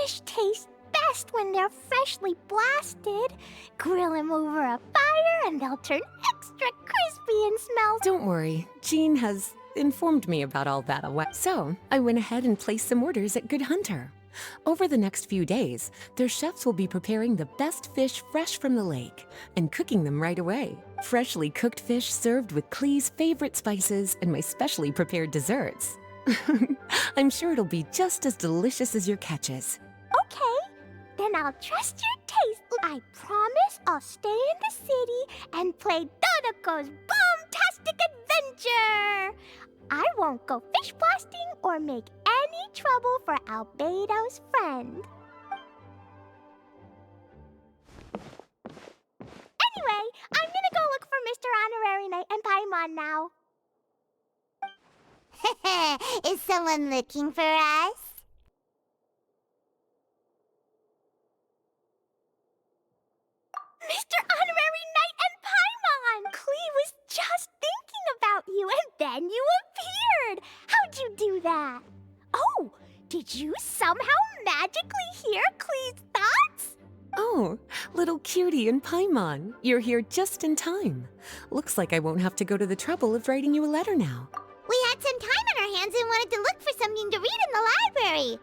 Fish taste best when they're freshly blasted. Grill them over a fire and they'll turn extra crispy and smell. Don't worry, Jean has informed me about all that a while. So I went ahead and placed some orders at Good Hunter. Over the next few days, their chefs will be preparing the best fish fresh from the lake and cooking them right away. Freshly cooked fish served with Clee's favorite spices and my specially prepared desserts. I'm sure it'll be just as delicious as your catches. Okay, then I'll trust your taste. I promise I'll stay in the city and play Dodoco's boom-tastic adventure. I won't go fish blasting or make any trouble for Albedo's friend. Anyway, I'm gonna go look for Mr. Honorary Knight and Paimon now. Is someone looking for us? Mr. Honorary Knight and Paimon! Clee was just thinking about you and then you appeared! How'd you do that? Oh, did you somehow magically hear Clee's thoughts? Oh, little cutie and Paimon, you're here just in time. Looks like I won't have to go to the trouble of writing you a letter now. We had some time on our hands and wanted to look for something to read in the library.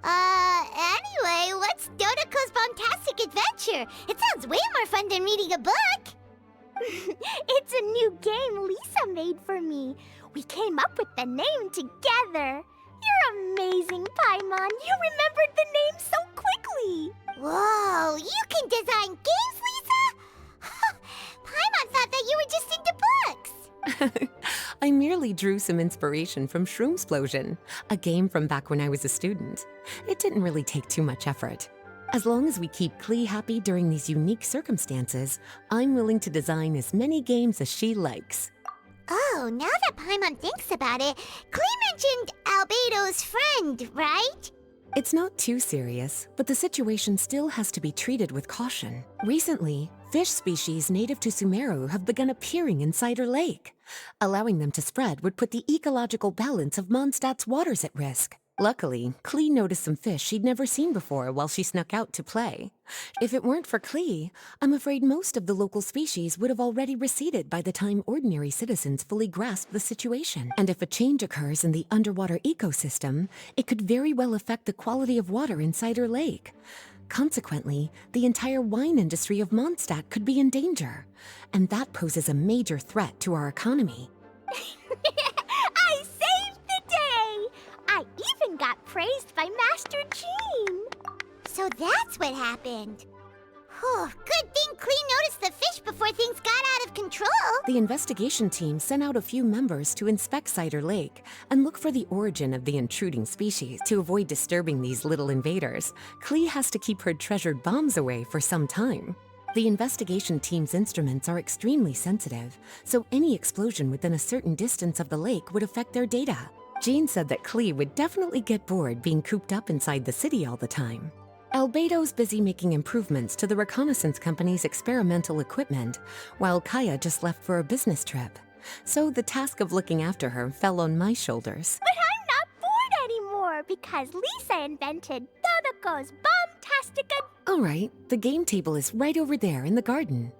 Anyway, what's Dodoco's Bombastic Adventure? It sounds way more fun than reading a book. It's a new game Lisa made for me. We came up with the name together. You're amazing, Paimon. You remembered the name so quickly. Whoa, you can design games, Lisa? Paimon thought that you were just into books. I merely drew some inspiration from Shroomsplosion, a game from back when I was a student. It didn't really take too much effort. As long as we keep Clee happy during these unique circumstances, I'm willing to design as many games as she likes. Oh, now that Paimon thinks about it, Clee mentioned Albedo's friend, right? It's not too serious, but the situation still has to be treated with caution. Recently, fish species native to Sumeru have begun appearing in Cider Lake. Allowing them to spread would put the ecological balance of Mondstadt's waters at risk. Luckily, Clee noticed some fish she'd never seen before while she snuck out to play. If it weren't for Clee, I'm afraid most of the local species would have already receded by the time ordinary citizens fully grasp the situation. And if a change occurs in the underwater ecosystem, it could very well affect the quality of water in Cider Lake. Consequently, the entire wine industry of Mondstadt could be in danger, and that poses a major threat to our economy. I saved the day! I even got praised by Master Jean. So that's what happened. Good thing Clee noticed the fish before things got out of control. The investigation team sent out a few members to inspect Cider Lake and look for the origin of the intruding species. To avoid disturbing these little invaders, Clee has to keep her treasured bombs away for some time. The investigation team's instruments are extremely sensitive, so any explosion within a certain distance of the lake would affect their data. Jean said that Clee would definitely get bored being cooped up inside the city all the time. Albedo's busy making improvements to the reconnaissance company's experimental equipment, while Kaya just left for a business trip. So the task of looking after her fell on my shoulders. But I'm not bored anymore because Lisa invented Dodoco's bombastic All right, the game table is right over there in the garden.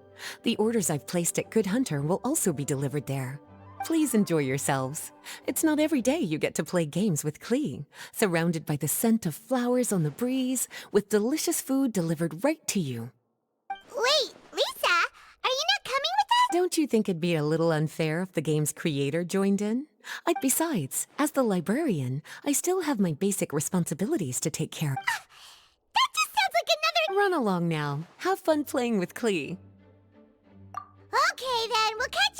The orders I've placed at Good Hunter will also be delivered there. Please enjoy yourselves. It's not every day you get to play games with Clee, surrounded by the scent of flowers on the breeze, with delicious food delivered right to you. Wait, Lisa, are you not coming with us? Don't you think it'd be a little unfair if the game's creator joined in? Besides, as the librarian, I still have my basic responsibilities to take care of. That just sounds like another... Run along now. Have fun playing with Clee. Okay then, we'll catch...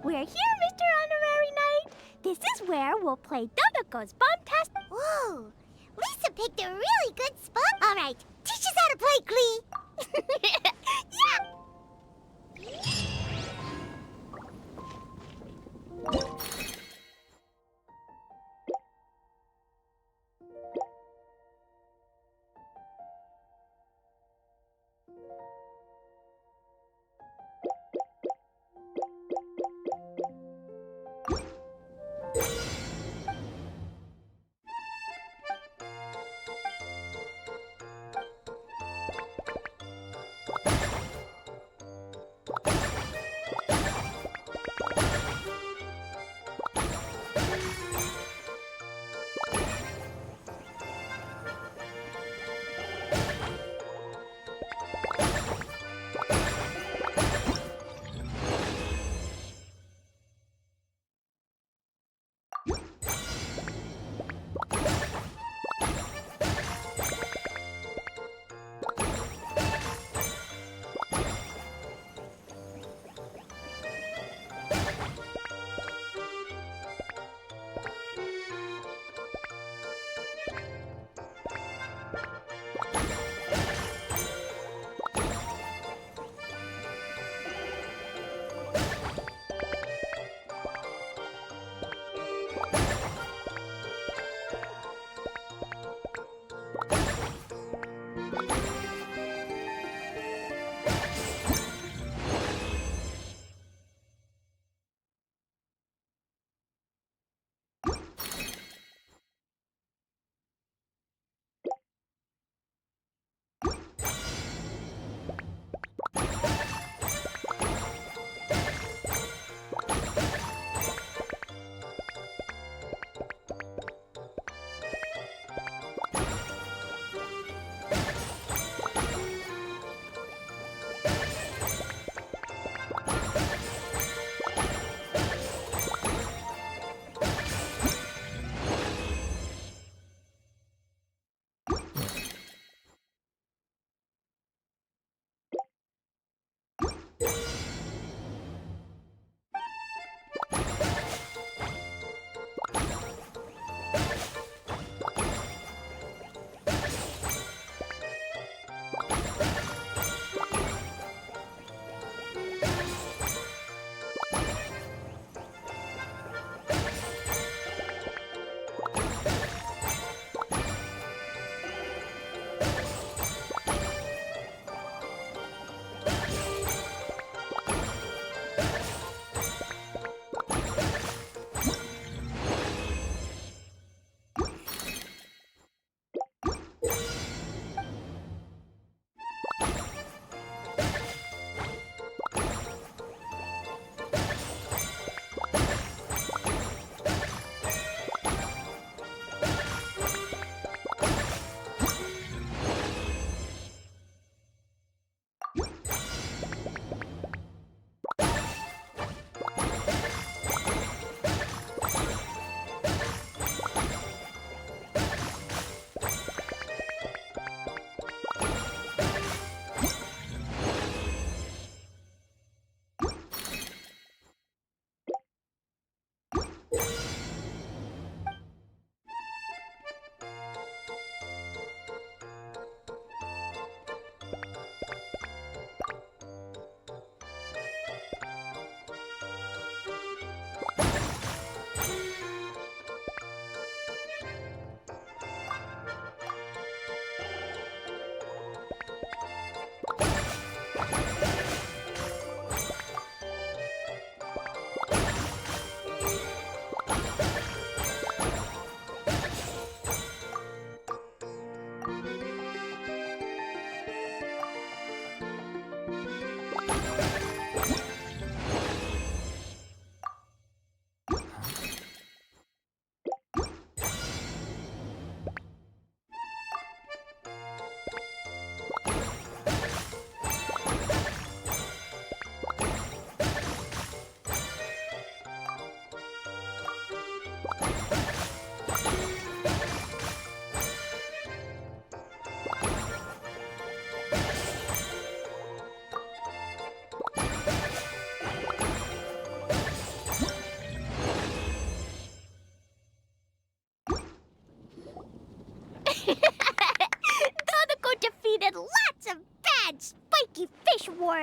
We're here, Mr. where we'll play Dodoco's Bombtastic. Whoa! Lisa picked a really good spot. All right, teach us how to play, Glee. Yeah!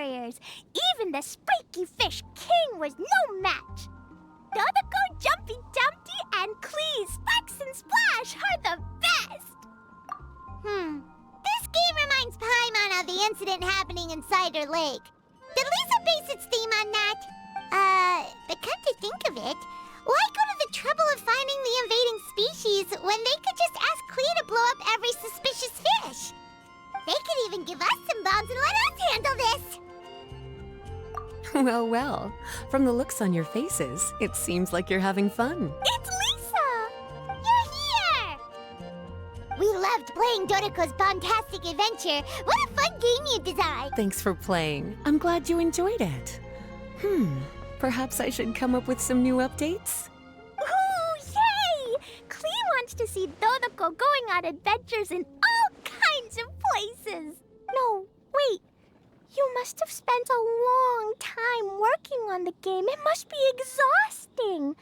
warriors. Even the spiky fish king was no match. Dodoco, Jumpy Dumpty, and Clee, Sparks and Splash are the best. This game reminds Paimon of the incident happening in Cider Lake. Did Lisa base its theme on that? But come to think of it, why go to the trouble of finding the invading species when they could just ask Clee to blow up every suspicious fish? They could even give us some bombs and let us handle this! Well, well. From the looks on your faces, it seems like you're having fun. It's Lisa! You're here! We loved playing Dodoco's Bombtastic Adventure. What a fun game you designed! Thanks for playing. I'm glad you enjoyed it. Perhaps I should come up with some new updates? Ooh, yay! Clee wants to see Dodoco going on adventures in all kinds of places. No, wait. You must have spent a long time working on the game. It must be exhausting.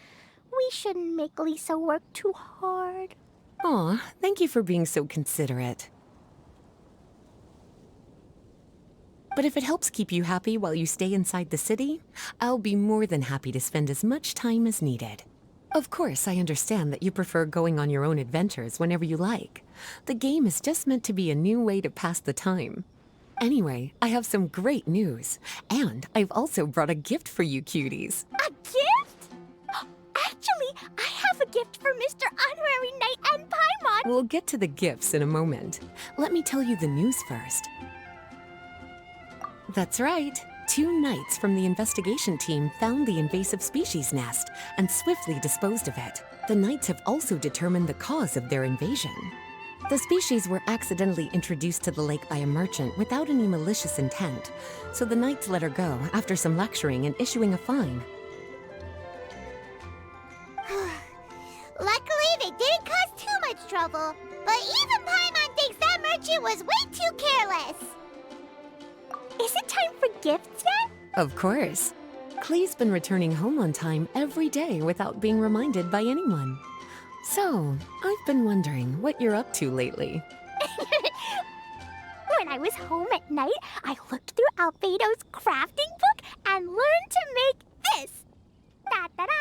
We shouldn't make Lisa work too hard. Aw, thank you for being so considerate. But if it helps keep you happy while you stay inside the city, I'll be more than happy to spend as much time as needed. Of course, I understand that you prefer going on your own adventures whenever you like. The game is just meant to be a new way to pass the time. Anyway, I have some great news. And I've also brought a gift for you cuties. A gift? Actually, I have a gift for Mr. Honorary Knight and Paimon. We'll get to the gifts in a moment. Let me tell you the news first. That's right. 2 knights from the investigation team found the invasive species nest and swiftly disposed of it. The knights have also determined the cause of their invasion. The species were accidentally introduced to the lake by a merchant without any malicious intent, so the knights let her go after some lecturing and issuing a fine. Luckily, they didn't cause too much trouble. But even Paimon thinks that merchant was way too careless. Is it time for gifts yet? Of course. Clee's been returning home on time every day without being reminded by anyone. So, I've been wondering what you're up to lately. When I was home at night, I looked through Albedo's crafting book and learned to make this. Da-da-da!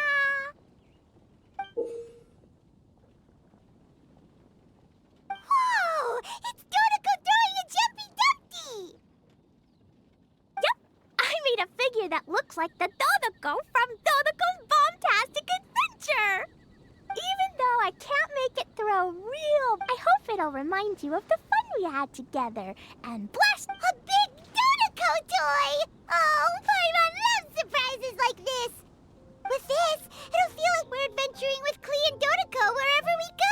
Whoa! It's Dodoco throwing a Jumpy Dumpty! Yep, I made a figure that looks like the Dodoco from Dodoco's Bombtastic Adventure! Even though I can't make it throw real, I hope it'll remind you of the fun we had together and blast A big Dodoco toy! Oh, Paimon loves surprises like this! With this, it'll feel like we're adventuring with Clee and Dodoco wherever we go!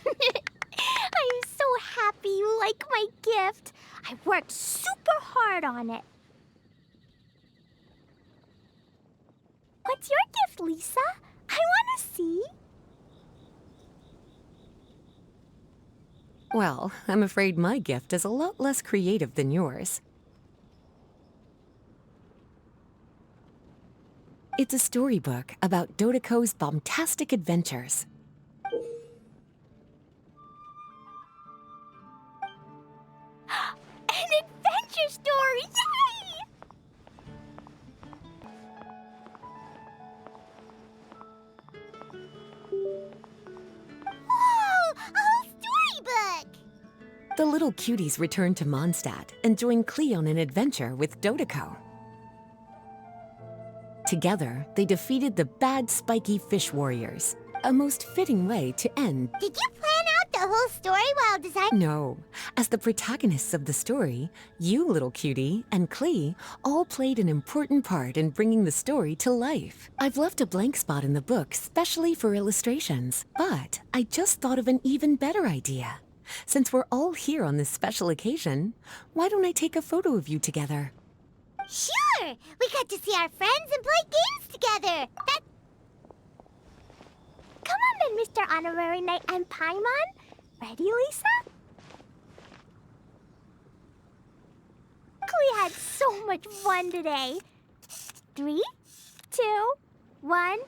I'm so happy you like my gift. I worked super hard on it. What's your gift, Lisa? I want to see. Well, I'm afraid my gift is a lot less creative than yours. It's a storybook about Dodoco's bombtastic adventures. An adventure story! Yay! Whoa! A whole storybook! The little cuties return to Mondstadt and join Clee on an adventure with Dodoco. Together, they defeated the bad spiky fish warriors, a most fitting way to end. Did you plan out the whole story while designing? No, as the protagonists of the story, you, little cutie, and Clee all played an important part in bringing the story to life. I've left a blank spot in the book specially for illustrations, but I just thought of an even better idea. Since we're all here on this special occasion, why don't I take a photo of you together? Sure! We got to see our friends and play games together! Come on then, Mr. Honorary Knight and Paimon. Ready, Lisa? We had so much fun today. 3, 2, 1.